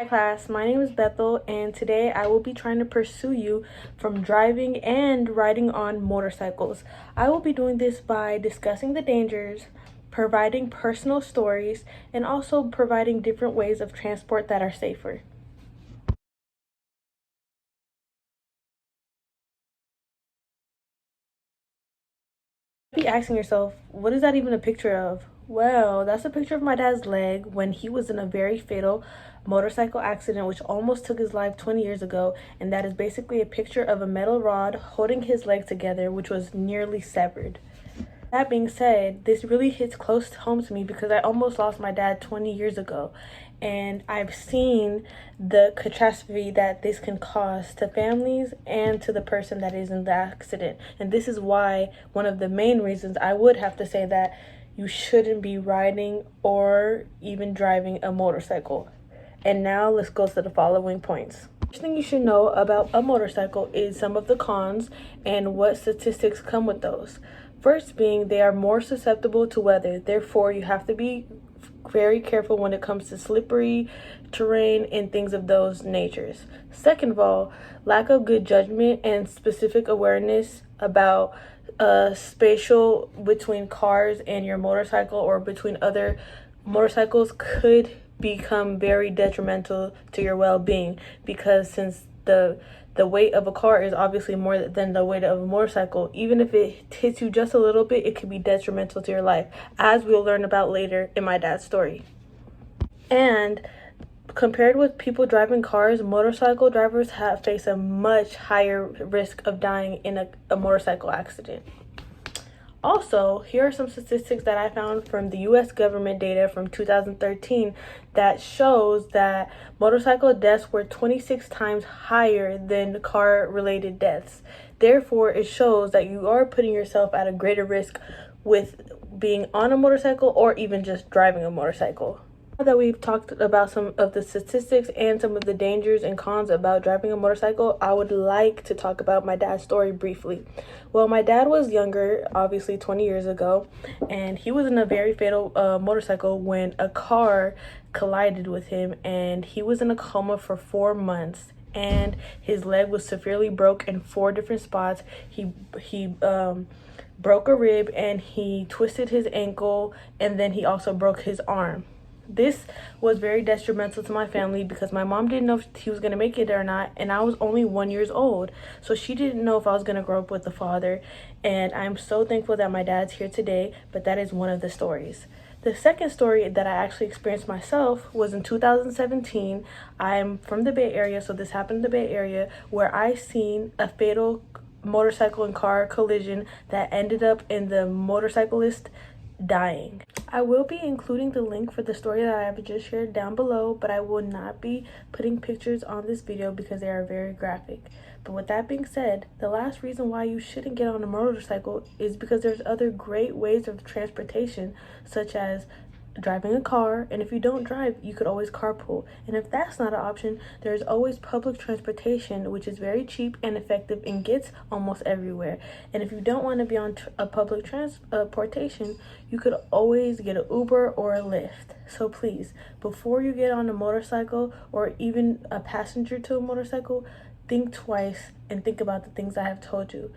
Hi class, my name is Bethel and today I will be trying to pursue you from driving and riding on motorcycles. I will be doing this by discussing the dangers, providing personal stories, and also providing different ways of transport that are safer. Be asking yourself, what is that even a picture of? Well, that's a picture of my dad's leg when he was in a very fatal motorcycle accident which almost took his life 20 years ago, and that is basically a picture of a metal rod holding his leg together, which was nearly severed. That being said, this really hits close to home to me because I almost lost my dad 20 years ago, and I've seen the catastrophe that this can cause to families and to the person that is in the accident. And this is why one of the main reasons I would have to say that you shouldn't be riding or even driving a motorcycle. And now let's go to the following points. First thing you should know about a motorcycle is some of the cons and what statistics come with those. First being they are more susceptible to weather, therefore you have to be very careful when it comes to slippery terrain and things of those natures. Second of all, lack of good judgment and specific awareness about spatial between cars and your motorcycle or between other motorcycles could become very detrimental to your well-being, because since the weight of a car is obviously more than the weight of a motorcycle, even if it hits you just a little bit, it could be detrimental to your life, as we'll learn about later in my dad's story. And compared with people driving cars, motorcycle drivers face a much higher risk of dying in a motorcycle accident. Also, here are some statistics that I found from the US government data from 2013 that shows that motorcycle deaths were 26 times higher than car-related deaths. Therefore, it shows that you are putting yourself at a greater risk with being on a motorcycle or even just driving a motorcycle. Now that we've talked about some of the statistics and some of the dangers and cons about driving a motorcycle, I would like to talk about my dad's story briefly. Well, my dad was younger, obviously 20 years ago, and he was in a very fatal motorcycle when a car collided with him, and he was in a coma for 4 months, and his leg was severely broke in 4 different spots. He broke a rib, and he twisted his ankle, and then he also broke his arm. This was very detrimental to my family because my mom didn't know if he was going to make it or not, and I was only 1 year old, so she didn't know if I was going to grow up with a father. And I'm so thankful that my dad's here today, but that is one of the stories. The second story that I actually experienced myself was in 2017. I'm from the Bay Area, so this happened in the Bay Area, where I seen a fatal motorcycle and car collision that ended up in the motorcyclist dying. I will be including the link for the story that I have just shared down below, but I will not be putting pictures on this video because they are very graphic. But with that being said, the last reason why you shouldn't get on a motorcycle is because there's other great ways of transportation, such as driving a car, and if you don't drive, you could always carpool. And if that's not an option, there's always public transportation, which is very cheap and effective and gets almost everywhere. And if you don't want to be on a public transportation, you could always get an Uber or a Lyft. So please, before you get on a motorcycle or even a passenger to a motorcycle, think twice and think about the things I have told you.